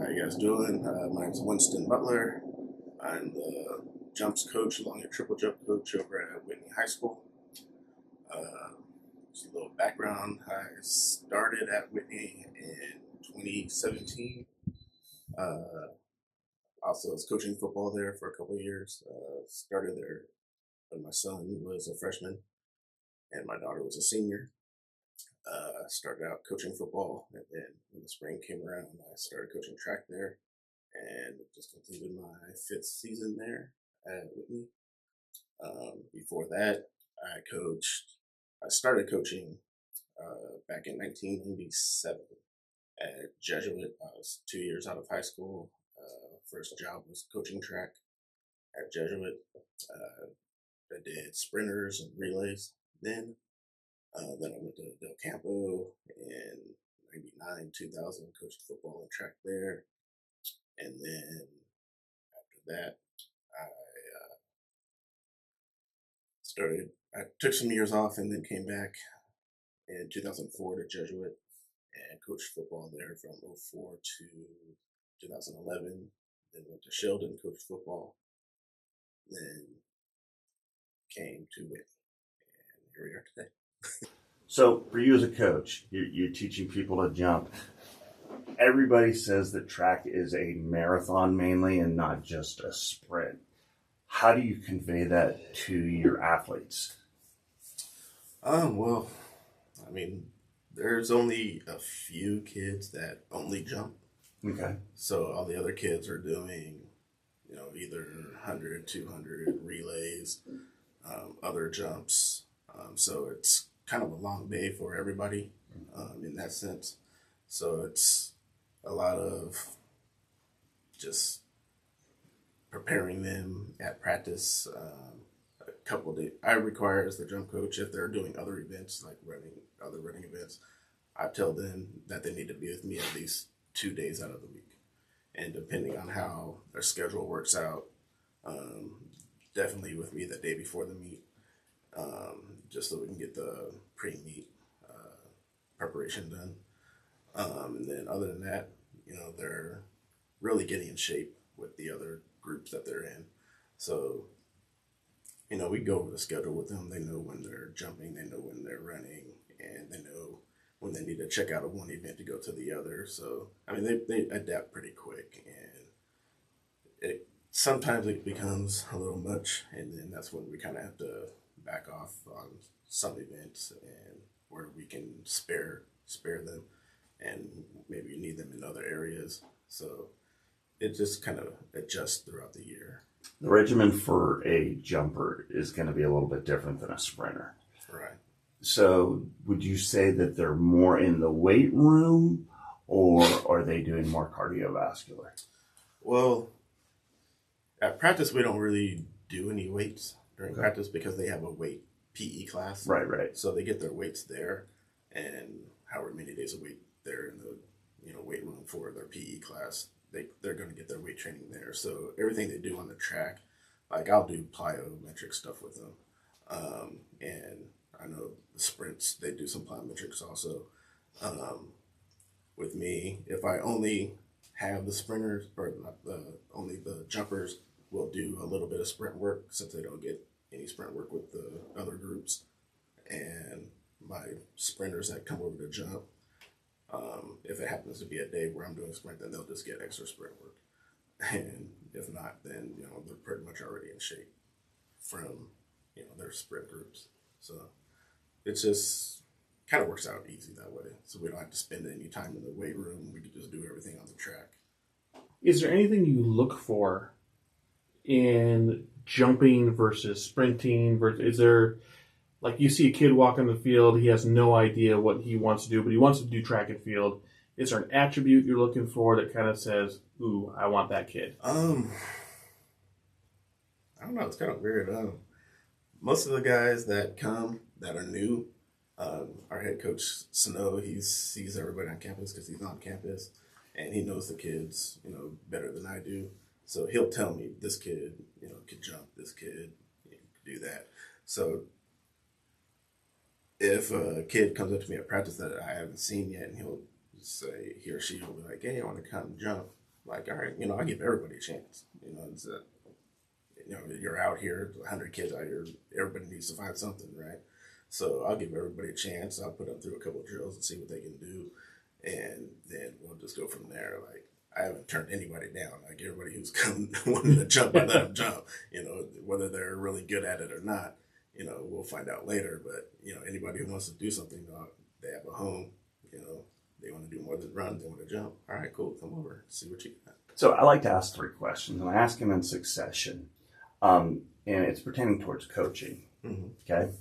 How you guys doing? My name's Winston Butler. I'm the jumps coach, along with triple jump coach over at Whitney High School. Just a little background. I started at Whitney in 2017. Also was coaching football there for a couple of years. Started there when my son was a freshman and my daughter was a senior. Started out coaching football, and then when the spring came around, I started coaching track there, and just completed my 5th season there at Whitney. Before that, I started coaching back in 1997 at Jesuit. I was 2 years out of high school. First job was coaching track at Jesuit. I did sprinters and relays then I went to Del Campo in 99, 2000, coached football and track there. And then after that, I took some years off and then came back in 2004 to Jesuit and coached football there from 04 to 2011. Then went to Sheldon, coached football. Then came to Whitney. And here we are today. So for you as a coach, you're teaching people to jump. Everybody says that track is a marathon mainly and not just a sprint. How do you convey that to your athletes? Well, I mean, there's only a few kids that only jump. Okay. So all the other kids are doing, either 100, 200 relays, other jumps. So it's kind of a long day for everybody in that sense. So it's a lot of just preparing them at practice. A couple of days. I require as the jump coach, if they're doing other events like other running events, I tell them that they need to be with me at least 2 days out of the week. And depending on how their schedule works out, definitely with me the day before the meet, just so we can get the pre-meet preparation done. And then other than that, they're really getting in shape with the other groups that they're in. So, we go over the schedule with them. They know when they're jumping, they know when they're running, and they know when they need to check out of one event to go to the other. So, I mean, they adapt pretty quick, and sometimes it becomes a little much, and then that's when we kind of have to back off on some events and where we can spare them, and maybe need them in other areas. So it just kind of adjusts throughout the year. The regimen for a jumper is going to be a little bit different than a sprinter. Right. So would you say that they're more in the weight room, or are they doing more cardiovascular? Well, at practice, we don't really do any weights during practice because they have a weight PE class. Right. So they get their weights there, and however many days a week they're in the weight room for their PE class, they're going to get their weight training there. So everything they do on the track, like I'll do plyometric stuff with them, and I know the sprints they do some plyometrics also. With me, if I only have the sprinters or only the jumpers, will do a little bit of sprint work since they don't get any sprint work with the other groups. And my sprinters that come over to jump, if it happens to be a day where I'm doing sprint, then they'll just get extra sprint work. And if not, then they're pretty much already in shape from their sprint groups. So it's just kind of works out easy that way. So we don't have to spend any time in the weight room. We can just do everything on the track. Is there anything you look for in jumping versus sprinting? Is there, like, you see a kid walk on the field, he has no idea what he wants to do, but he wants to do track and field. Is there an attribute you're looking for that kind of says, ooh, I want that kid? I don't know. It's kind of weird. Most of the guys that come that are new, our head coach, Snow, he sees everybody on campus because he's on campus, and he knows the kids, better than I do. So he'll tell me this kid, could jump, this kid could do that. So if a kid comes up to me at practice that I haven't seen yet, and he'll say, he or she will be like, hey, I want to come jump, Like, all right, I give everybody a chance. You're out here, 100 kids out here, everybody needs to find something, right? So I'll give everybody a chance. I'll put them through a couple of drills and see what they can do, and then we'll just go from there. Like, I haven't turned anybody down. Like, everybody who's come wanting to jump, I let them jump. Whether they're really good at it or not, we'll find out later. But anybody who wants to do something, they have a home. They want to do more than run. They want to jump. All right, cool. Come over, see what you got. So I like to ask 3 questions, and I ask them in succession, and it's pertaining towards coaching. Mm-hmm. Okay.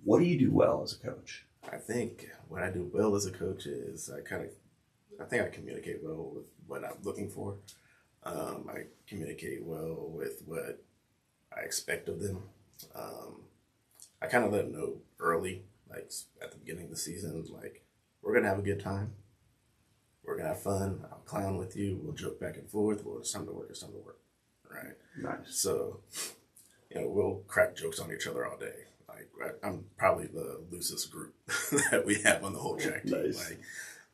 What do you do well as a coach? I think what I do well as a coach is I think I communicate well with what I'm looking for. I communicate well with what I expect of them. I kind of let them know early, like at the beginning of the season, like, we're going to have a good time. We're going to have fun. I'll clown with you. We'll joke back and forth. Well, it's time to work. It's time to work. Right? Nice. So, we'll crack jokes on each other all day. Like, I'm probably the loosest group that we have on the whole track team. Nice.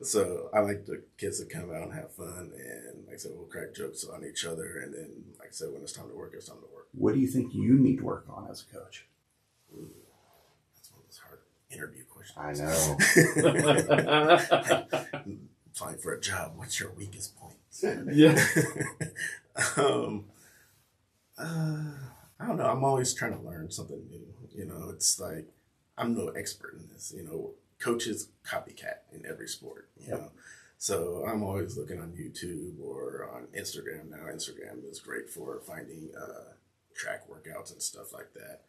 So I like the kids to come out and have fun. And like I said, we'll crack jokes on each other. And then, like I said, when it's time to work, it's time to work. What do you think you need to work on as a coach? Ooh, that's one of those hard interview questions. I know. Applying for a job, what's your weakest point? Yeah. I don't know. I'm always trying to learn something new. It's like, I'm no expert in this. Coaches copycat in every sport. So I'm always looking on YouTube or on Instagram. Now Instagram is great for finding track workouts and stuff like that.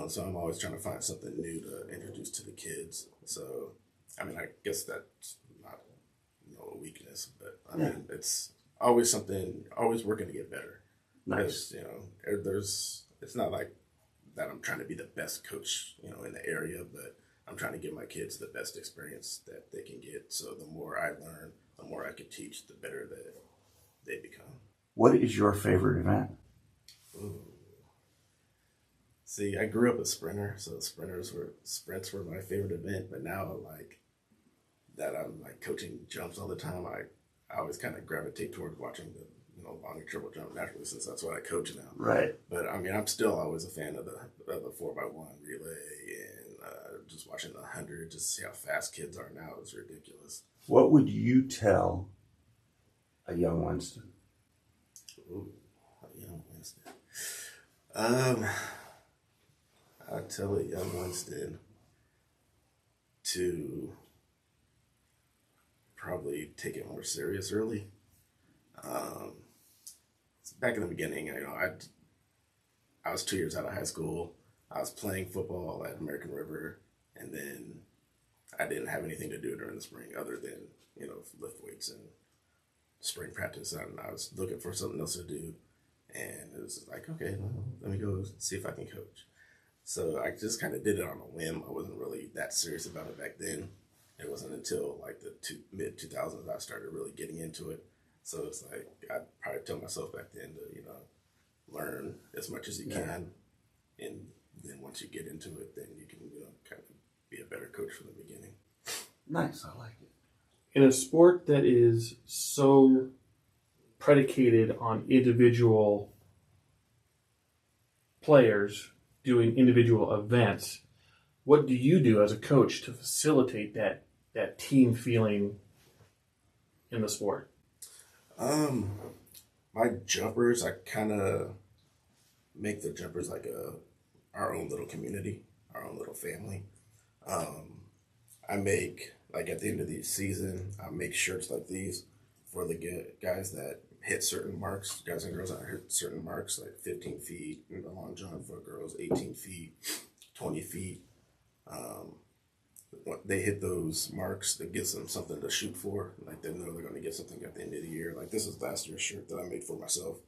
So I'm always trying to find something new to introduce to the kids. So, I guess that's not a weakness, but I mean, it's always something, always working to get better. Nice. It's not like that I'm trying to be the best coach, in the area, but I'm trying to give my kids the best experience that they can get. So the more I learn, the more I can teach, the better that they become. What is your favorite event? Ooh. See, I grew up a sprinter, so sprints were my favorite event. But now, like that, I'm like coaching jumps all the time. I always kind of gravitate towards watching the long and triple jump naturally, since that's what I coach now. Right. But I'm still always a fan of the 4x1 relay and just watching the 100, just to see how fast kids are now is ridiculous. What would you tell a young Winston? Ooh, a young Winston. I'd tell a young Winston to probably take it more serious early. Back in the beginning, I was 2 years out of high school. I was playing football at American River, and then I didn't have anything to do during the spring other than, lift weights and spring practice. And I was looking for something else to do, and it was like, okay, well, let me go see if I can coach. So I just kind of did it on a whim. I wasn't really that serious about it back then. It wasn't until like the mid-2000s I started really getting into it. So it's like, I'd probably tell myself back then to, learn as much as you can. And then once you get into it, then you can, kind of be a better coach from the beginning. Nice, I like it. In a sport that is so predicated on individual players doing individual events, what do you do as a coach to facilitate that team feeling in the sport? My jumpers, I kind of make the jumpers like our own little community, our own little family. I make, like at the end of the season, I make shirts like these for the guys that hit certain marks, guys and girls that hit certain marks, like 15 feet in the long jump for girls, 18 feet, 20 feet. They hit those marks, that gives them something to shoot for. Like they know they're going to get something at the end of the year. Like this is last year's shirt that I made for myself.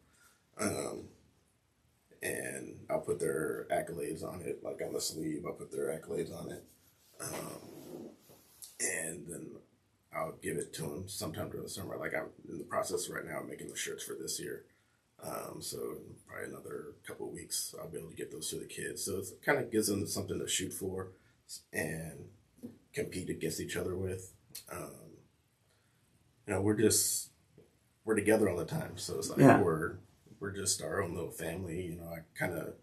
And I'll put their accolades on it. Like on the sleeve, I'll put their accolades on it. And then I'll give it to them sometime during the summer. Like I'm in the process right now of making the shirts for this year. So in probably another couple of weeks, I'll be able to get those to the kids. So it kind of gives them something to shoot for and compete against each other with. We're just we're together all the time. So it's like Yeah. we're just our own little family. You know, I kind of,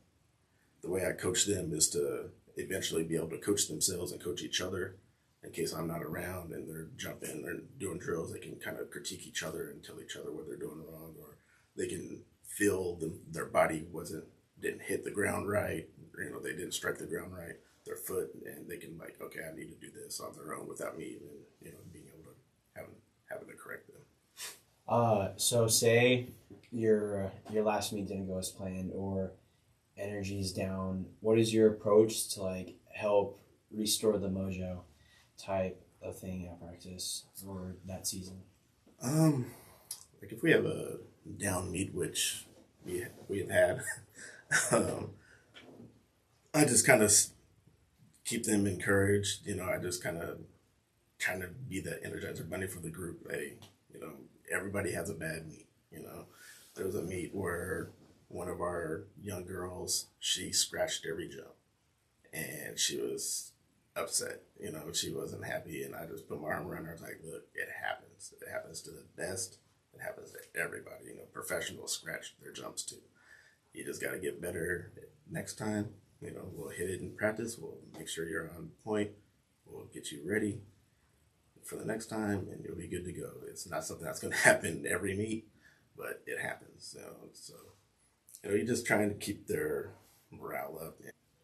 the way I coach them is to eventually be able to coach themselves and coach each other in case I'm not around and they're jumping, they're doing drills. They can kind of critique each other and tell each other what they're doing wrong, or they can feel their body didn't hit the ground right. You know, they didn't strike the ground right, their foot, and they can like, okay, I need to do this on their own without me even, you know, being able to having to correct them. So say your last meet didn't go as planned, or energy's down. What is your approach to like help restore the mojo type of thing at practice or that season? Like if we have a down meet, which we have had, I just kind of keep them encouraged. You know, I just kind of trying to be that energizer bunny for the group. Hey, you know, everybody has a bad meet. You know, there was a meet where one of our young girls, she scratched every jump, and she was upset. You know, she wasn't happy, and I just put my arm around her. I was like, look, it happens. It happens to the best. It happens to everybody. You know, professionals scratch their jumps too. You just got to get better next time. You know, we'll hit it in practice. We'll make sure you're on point. We'll get you ready for the next time, and you'll be good to go. It's not something that's going to happen every meet, but it happens. You know, so you know, you're just trying to keep their morale up.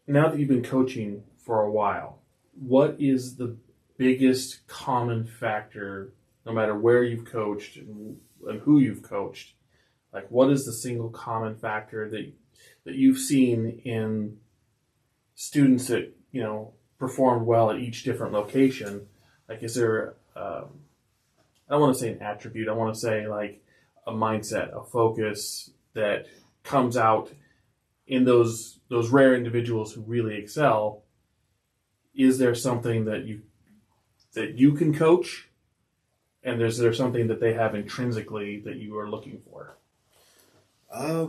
Now that you've been coaching for a while, what is the biggest common factor, no matter where you've coached and who you've coached? Like, what is the single common factor that you've seen in students that, you know, performed well at each different location? Like, is there, I don't want to say an attribute, I want to say like a mindset, a focus that comes out in those rare individuals who really excel? Is there something that you can coach, and is there something that they have intrinsically that you are looking for? A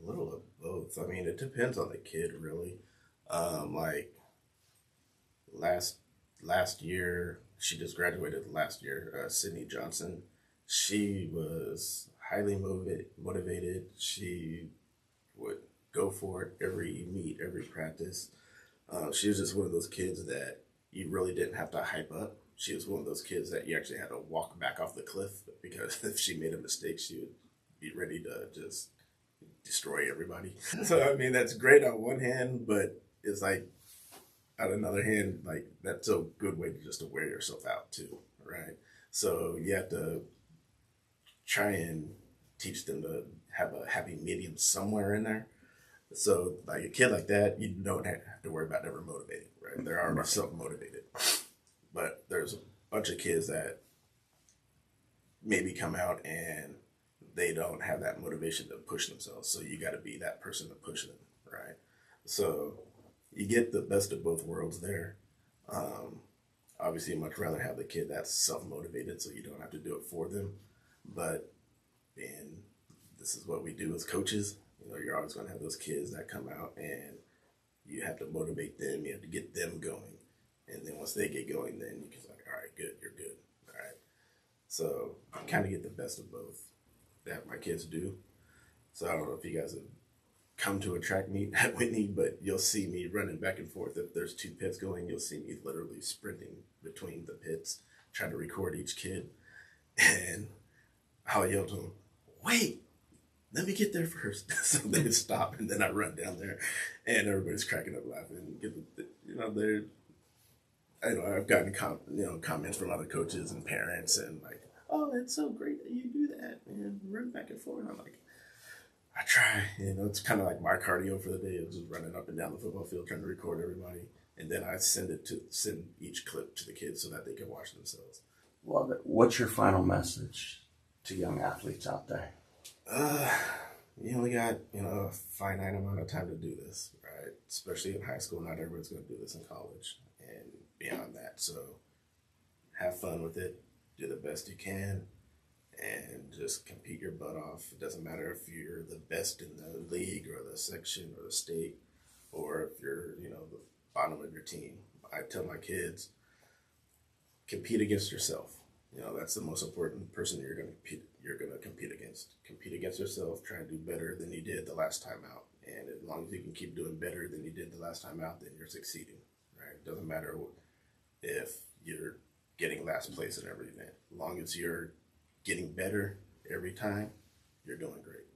little of both. I mean, it depends on the kid, really. Like last year, she just graduated last year. Sydney Johnson, she was highly motivated. She would go for it every meet, every practice. She was just one of those kids that you really didn't have to hype up. She was one of those kids that you actually had to walk back off the cliff, because if she made a mistake, she would be ready to just destroy everybody. So, I mean, that's great on one hand, but it's like, on another hand, like, that's a good way to wear yourself out too, right? So you have to try and teach them to have a happy medium somewhere in there. So, like, a kid like that, you don't have to worry about ever motivating, right? They're already self-motivated. But there's a bunch of kids that maybe come out and they don't have that motivation to push themselves. So you got to be that person to push them, right? So you get the best of both worlds there. Obviously, I'd much rather have the kid that's self-motivated so you don't have to do it for them. But, man, this is what we do as coaches. You know, you're always going to have those kids that come out and you have to motivate them. You have to get them going. And then once they get going, then you can say, all right, good, you're good. All right. So I kind of get the best of both that my kids do. So I don't know if you guys have come to a track meet at Whitney, but you'll see me running back and forth. If there's 2 pits going, you'll see me literally sprinting between the pits, trying to record each kid. And I'll yell to them, wait, let me get there first. So they stop, and then I run down there, and everybody's cracking up laughing. You know, I've gotten comments from other coaches and parents, and like, oh, that's so great that you do that, and run back and forth. I'm like, I try. You know, it's kind of like my cardio for the day. It's just running up and down the football field trying to record everybody, and then I send each clip to the kids so that they can watch themselves. Love it. What's your final message to young athletes out there? You only got, a finite amount of time to do this, right? Especially in high school. Not everyone's going to do this in college and beyond that. So have fun with it. Do the best you can and just compete your butt off. It doesn't matter if you're the best in the league or the section or the state, or if you're, the bottom of your team. I tell my kids, compete against yourself. You know, that's the most important person you're going to compete. You're going to compete against. Compete against yourself. Try to do better than you did the last time out. And as long as you can keep doing better than you did the last time out, then you're succeeding. Right? It doesn't matter if you're getting last place in every event. As long as you're getting better every time, you're doing great.